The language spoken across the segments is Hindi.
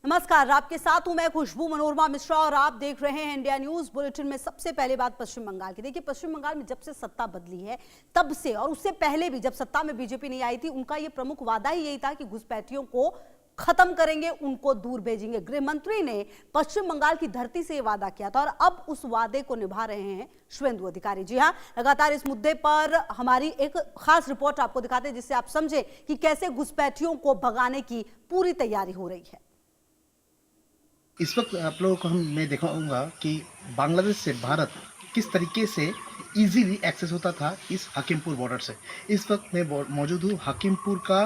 नमस्कार, आपके साथ हूं मैं खुशबू मनोरमा मिश्रा और आप देख रहे हैं इंडिया न्यूज बुलेटिन में। सबसे पहले बात पश्चिम बंगाल की। देखिए, पश्चिम बंगाल में जब से सत्ता बदली है तब से और उससे पहले भी जब सत्ता में बीजेपी नहीं आई थी, उनका यह प्रमुख वादा ही यही था कि घुसपैठियों को खत्म करेंगे, उनको दूर भेजेंगे। गृह मंत्री ने पश्चिम बंगाल की धरती से यह वादा किया था और अब उस वादे को निभा रहे हैं शुभेंदु अधिकारी। जी हां, लगातार इस मुद्दे पर हमारी एक खास रिपोर्ट आपको दिखाते हैं जिससे आप समझे कि कैसे घुसपैठियों को भगाने की पूरी तैयारी हो रही है। इस वक्त आप लोगों को मैं दिखाऊंगा कि बांग्लादेश से भारत किस तरीके से इजीली एक्सेस होता था इस हकीमपुर बॉर्डर से। इस वक्त मैं मौजूद हूँ हकीमपुर का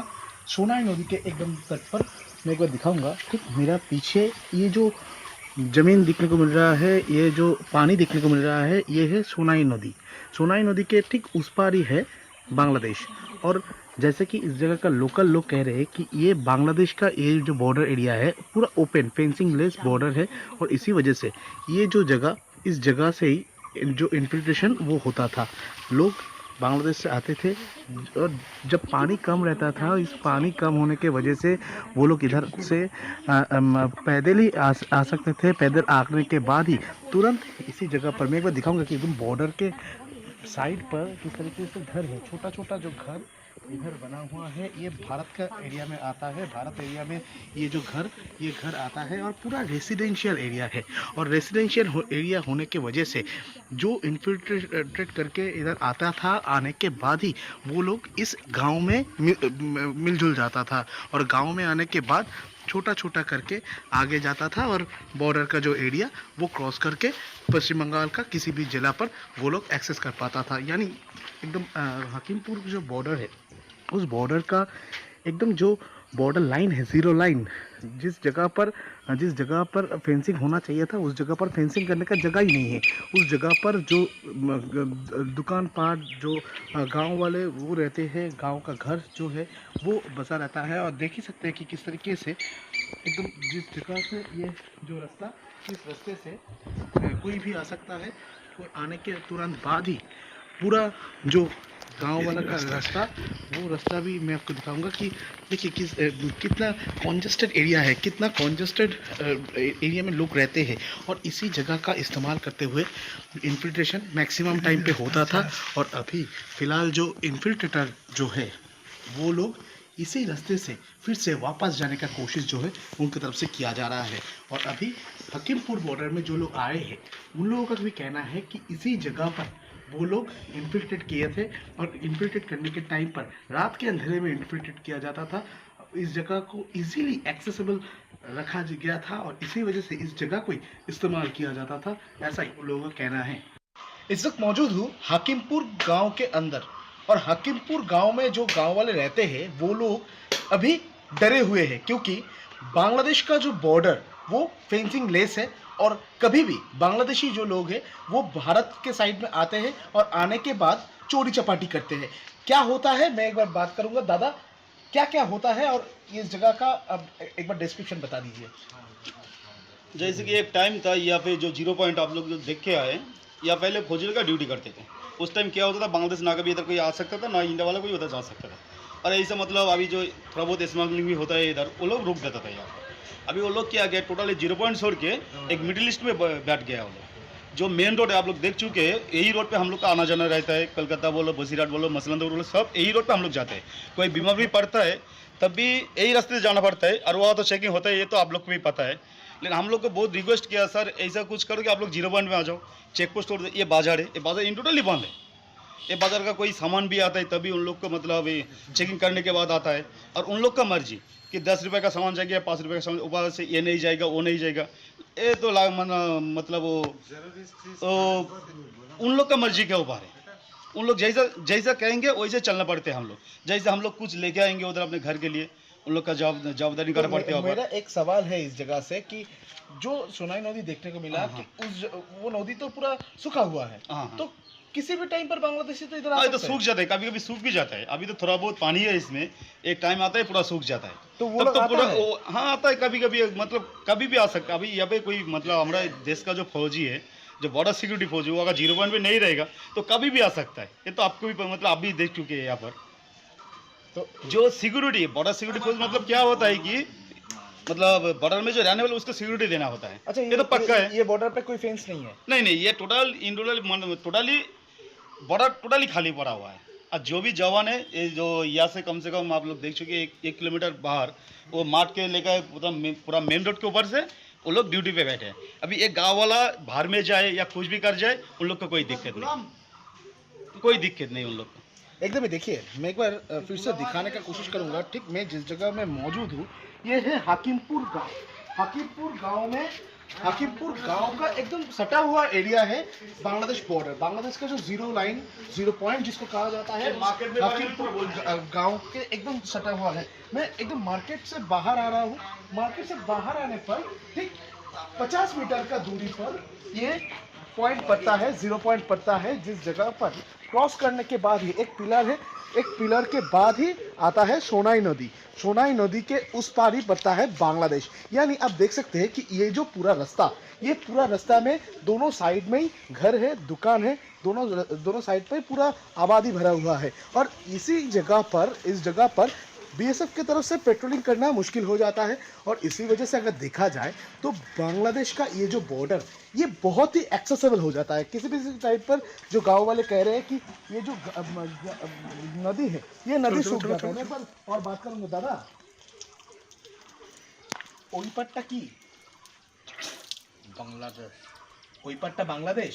सोनाई नदी के एकदम तट पर। मैं एक बार दिखाऊंगा। ठीक मेरा पीछे ये जो ज़मीन देखने को मिल रहा है, ये जो पानी देखने को मिल रहा है, ये है सोनाई नदी। सोनाई नदी के ठीक उस पार ही है बांग्लादेश। और जैसे कि इस जगह का लोकल लोग कह रहे हैं कि ये बांग्लादेश का ये जो बॉर्डर एरिया है पूरा ओपन फेंसिंग लेस बॉर्डर है और इसी वजह से ये जो जगह, इस जगह से ही जो इन्फिल्ट्रेशन वो होता था। लोग बांग्लादेश से आते थे और जब पानी कम रहता था, इस पानी कम होने के वजह से वो लोग इधर से पैदल ही आ सकते थे। पैदल आने के बाद ही तुरंत इसी जगह पर मैं एक बार दिखाऊंगा कि एकदम बॉर्डर के साइड पर किस तरीके से घर है। छोटा छोटा जो घर इधर बना हुआ है, ये भारत का एरिया में आता है। भारत एरिया में ये जो घर, ये घर आता है और पूरा रेसिडेंशियल एरिया है। और रेसिडेंशियल एरिया होने के वजह से जो इन्फिल्ट्रेट करके इधर आता था, आने के बाद ही वो लोग इस गांव में मिलजुल जाता था और गांव में आने के बाद छोटा छोटा करके आगे जाता था और बॉर्डर का जो एरिया वो क्रॉस करके पश्चिम बंगाल का किसी भी जिला पर वो लोग एक्सेस कर पाता था। यानी एकदम हकीमपुर जो बॉर्डर है, उस बॉर्डर का एकदम जो बॉर्डर लाइन है, ज़ीरो लाइन, जिस जगह पर फेंसिंग होना चाहिए था उस जगह पर फेंसिंग करने का जगह ही नहीं है। उस जगह पर जो दुकान पाट जो गांव वाले वो रहते हैं, गांव का घर जो है वो बसा रहता है। और देख ही सकते हैं कि किस तरीके से एकदम जिस जगह से ये जो रास्ता, इस रास्ते से कोई भी आ सकता है। और आने के तुरंत बाद ही पूरा जो गांव वाला का रास्ता, वो रास्ता भी मैं आपको दिखाऊंगा कि देखिए कितना कॉन्जेस्टेड एरिया है, कितना कॉन्जेस्टेड एरिया में लोग रहते हैं। और इसी जगह का इस्तेमाल करते हुए इन्फिल्ट्रेशन मैक्सिमम टाइम पे होता था। और अभी फ़िलहाल जो इन्फिल्ट्रेटर जो है वो लोग इसी रास्ते से फिर से वापस जाने का कोशिश जो है उनकी तरफ से किया जा रहा है। और अभी हकीमपुर बॉर्डर में जो लोग आए हैं उन लोगों का भी कहना है कि इसी जगह पर वो लोग इन्फिल्ट्रेट किए थे और इन्फिल्ट्रेट करने के टाइम पर रात के अंधेरे में इन्फिल्ट्रेट किया जाता था। इस जगह को इजीली एक्सेसिबल रखा गया था और इसी वजह से इस जगह को इस्तेमाल किया जाता था, ऐसा ही उन लोगों का कहना है। इस वक्त मौजूद हूँ हकीमपुर गांव के अंदर और हकीमपुर गांव में जो गांव वाले रहते हैं वो लोग अभी डरे हुए हैं क्योंकि बांग्लादेश का जो बॉर्डर वो फेंसिंग लेस है और कभी भी बांग्लादेशी जो लोग हैं वो भारत के साइड में आते हैं और आने के बाद चोरी चपाटी करते हैं। क्या होता है मैं एक बार बात करूंगा। दादा, क्या क्या होता है और इस जगह का अब एक बार डिस्क्रिप्शन बता दीजिए। जैसे कि एक टाइम था यहाँ पे जो 0 पॉइंट आप लोग जो देख के आए, या पहले फौजी का ड्यूटी करते थे। उस टाइम क्या होता था, बांग्लादेश ना कभी इधर कोई आ सकता था, ना इंडिया वाला कोई उधर जा सकता था। और ऐसा मतलब अभी जो थोड़ा बहुत स्मगलिंग भी होता है इधर, वो लोग रुक देता था यहाँ पर। अभी वो लोग क्या गया, टोटली 0 पॉइंट छोड़ के एक मिडिल ईस्ट में बैठ गया वो लोग। जो मेन रोड है आप लोग देख चुके हैं, यही रोड पे हम लोग का आना जाना रहता है। कलकत्ता बोलो, बसीरहाट बोलो, मसलंदपुर बोलो, सब यही रोड पे हम लोग जाते हैं। कोई बीमार भी पड़ता है तब भी यही रास्ते से जाना पड़ता है। और वहाँ तो चेकिंग होता है, ये तो आप लोग को भी पता है। लेकिन हम लोग को बहुत रिक्वेस्ट किया, सर ऐसा कुछ करो कि आप लोग 0 पॉइंट में आ जाओ, चेक पोस्ट तोड़ दो। ये बाजार है, ये बाजार इन टोटली बंद है। ये बाजार का कोई सामान भी आता है तभी उन लोग को मतलब चेकिंग करने के बाद आता है। और उन लोग का मर्जी कि 10 रुपये का सामान जाएगा या 5 रुपये का सामान, ऊपर से ये नहीं जाएगा वो नहीं जाएगा। ये तो मतलब वो उन लोग का मर्जी के ऊपर है। उन लोग जैसा कहेंगे वैसे चलना पड़ते हैं। हम लोग जैसे हम लोग कुछ लेके आएंगे उधर अपने घर के लिए, उन लोग का जवाबदारी करना पड़ती है। मेरा एक सवाल है इस जगह से कि जो सोनाई नदी देखने को मिला कि वो नदी तो पूरा सूखा हुआ है, तो किसी भी टाइम पर बांग्लादेशी तो इधर आ सकते हैं। तो सूख जाता है, कभी कभी सूख भी जाता है। अभी तो थोड़ा बहुत पानी है इसमें, एक टाइम आता है पूरा सूख जाता है। तो वो तब तो पूरा हाँ आता है कभी कभी, मतलब कभी भी आ सकता है। अभी यहाँ पे कोई मतलब हमारा देश का जो फौजी है, जो बॉर्डर सिक्योरिटी फौजी, वो अगर 0 पॉइंट पे नहीं रहेगा तो कभी भी आ सकता है। ये तो आपको भी मतलब आप भी देख चुके हैं यहाँ पर। तो जो सिक्योरिटी है, बॉर्डर सिक्योरिटी फोर्स, मतलब क्या होता है कि मतलब बॉर्डर में जो रहने वाले उसको सिक्योरिटी देना होता है। अच्छा, ये तो पक्का है। ये बॉर्डर पे कोई फेंस नहीं है? नहीं, ये टोटल इंडोनल टोटली बॉर्डर टोटली खाली पड़ा हुआ है। और जो भी जवान है, ये जो यहाँ से कम आप लोग देख चुके एक किलोमीटर बाहर, वो मार्ट के लेकर पूरा मेन रोड के ऊपर से वो लोग ड्यूटी पे बैठे हैं। अभी एक गांव वाला बाहर में जाए या कुछ भी कर जाए, उन लोग को कोई दिक्कत नहीं उन लोग को। एकदम ही देखिए, मैं एक बार फिर से दिखाने का कोशिश करूंगा। ठीक, मैं जिस जगह में मौजूद हूँ ये है हाकिमपुर गांव। हाकिमपुर गांव का एकदम सटा हुआ एरिया है बांग्लादेश बॉर्डर। बांग्लादेश का जो जीरो पॉइंट जिसको कहा जाता है, हाकिमपुर गांव के एकदम सटा हुआ है। मैं एकदम मार्केट से बाहर आ रहा हूँ। मार्केट से बाहर आने पर ठीक 50 मीटर का दूरी पर ये पॉइंट पड़ता है, जीरो पॉइंट पड़ता है, जिस जगह पर क्रॉस करने के बाद ही एक पिलर है। एक पिलर के बाद ही आता है सोनाई नदी। सोनाई नदी के उस पार ही पड़ता है बांग्लादेश। यानी आप देख सकते हैं कि ये जो पूरा रास्ता में दोनों साइड में ही घर है, दुकान है, दोनों साइड पे पूरा आबादी भरा हुआ है। और इस जगह पर बीएसएफ की तरफ से पेट्रोलिंग करना मुश्किल हो जाता है। और इसी वजह से अगर देखा जाए तो बांग्लादेश का ये जो बॉर्डर ये बहुत ही एक्सेसिबल हो जाता है। किसी भी टाइप पर जो गांव वाले कह रहे हैं कि ये जो नदी है, ये नदी सूख जाता है। मैं और बात करूंगा दादा, ওই পাটটা কি? বাংলাদেশ। ওই পাটটা বাংলাদেশ?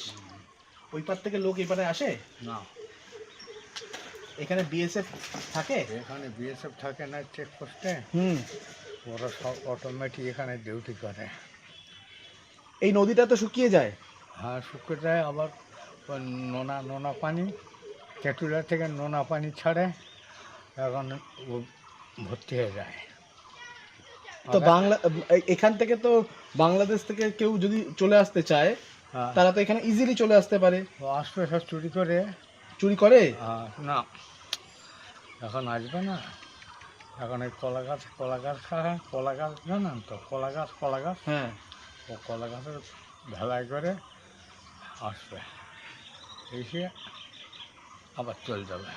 ওই পাট থেকে লোক এই পারে আসে না, এখানে বিএসএফ থাকে? এখানে বিএসএফ থাকে না চেকপোস্টে, ওরা সব অটোমেটিক এখানে ডিউটি করে। এই নদীটা তো শুকিয়ে যায়। হ্যাঁ, শুকিয়ে যায়। আবার ওই নোনা পানি তেঁতুলিয়া থেকে নোনা পানি ছাড়ে, এখন ও ভর্তি হয়ে যায়। তো এখান থেকে তো বাংলাদেশ থেকে কেউ যদি চলে আসতে চায় হ্যাঁ, তারা তো এখানে ইজিলি চলে আসতে পারে। ও আসবে, সব চুরি করে। চুরি করে? না, এখন আসবে না। এখন এই কলা গাছ জানেন তো, কলা গাছ, হ্যাঁ, ও কলা গাছের ঢালাই করে আসবে, এসে আবার চলে যাবে।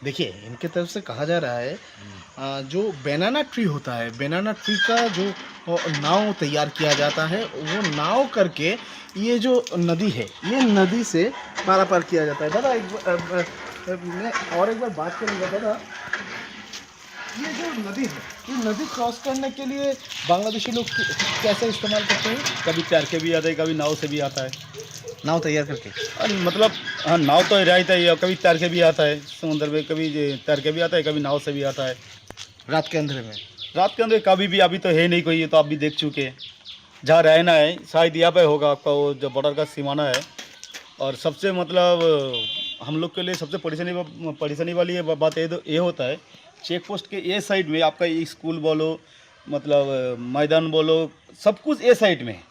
देखिए इनके तरफ से कहा जा रहा है जो बनाना ट्री होता है, बनाना ट्री का जो नाव तैयार किया जाता है, वो नाव करके ये जो नदी है, ये नदी से पार किया जाता है। दादा मैं और एक बार बात करूँगा। दादा, ये जो नदी है, ये नदी क्रॉस करने के लिए बांग्लादेशी लोग कैसे इस्तेमाल करते हैं? कभी तैर के भी आता है, कभी नाव से भी आता है। नाव तैयार करके? और मतलब हाँ, नाव तो रहता ही है, कभी तैर के भी आता है समुद्र में, कभी तैर के भी आता है, कभी नाव से भी आता है। रात के अंधेरे में? रात के अंदर कभी भी, अभी तो है नहीं कोई, ये तो आप भी देख चुके। जहाँ रहना है शायद यहाँ पे होगा आपका वो जो बॉर्डर का सीमाना है। और सबसे मतलब हम लोग के लिए सबसे परेशानी वाली ये बात ये होता है, चेक पोस्ट के ये साइड में आपका ये स्कूल बोलो, मतलब मैदान बोलो, सब कुछ ये साइड में है।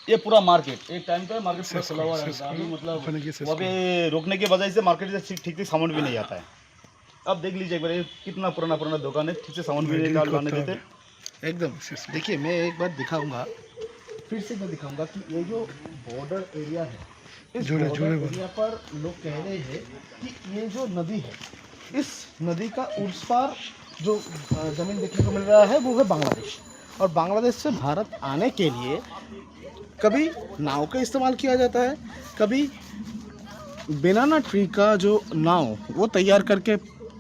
ये पूरा मार्केट एक टाइम पे मार्केट पूरा खुला हुआ रहता है। अभी मतलब वहाँ पे रोकने की वजह से मार्केट से ठीक ठीक सामान भी नहीं आता है। अब देख लीजिए एक बार, ये कितना पुराना दुकान है, ठीक से सामान भी नहीं लाने देते। एकदम। देखिए मैं एक बार दिखाऊंगा, फिर से मैं दिखाऊंगा कि ये जो बॉर्डर एरिया है, इस बॉर्डर एरिया पर लोग कह रहे हैं कि ये जो नदी है, इस नदी का उस पार जो ज़मीन देखने को मिल रहा है वो है बांग्लादेश। और बांग्लादेश से भारत आने के लिए कभी नाव का इस्तेमाल किया जाता है, कभी बनाना ट्री का जो नाव वो तैयार करके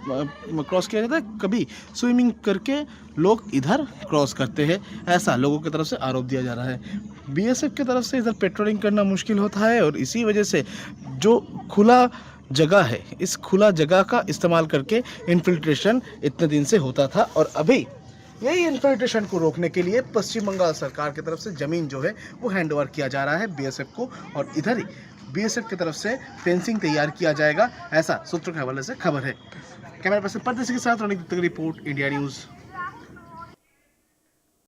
क्रॉस किया जाता है, कभी स्विमिंग करके लोग इधर क्रॉस करते हैं। ऐसा लोगों की तरफ से आरोप दिया जा रहा है। बीएसएफ की तरफ से इधर पेट्रोलिंग करना मुश्किल होता है और इसी वजह से जो खुला जगह है, इस खुला जगह का इस्तेमाल करके इन्फिल्ट्रेशन इतने दिन से होता था। और अभी यही इन्फिल्ट्रेशन को रोकने के लिए पश्चिम बंगाल सरकार की तरफ से ज़मीन जो है वो हैंड ओवर किया जा रहा है बीएसएफ को, और इधर ही बीएसएफ की तरफ से फेंसिंग तैयार किया जाएगा, ऐसा सूत्रों के हवाले से खबर है। कैमरा पर्सन परदेसी के साथ रिपोर्ट, इंडिया न्यूज़।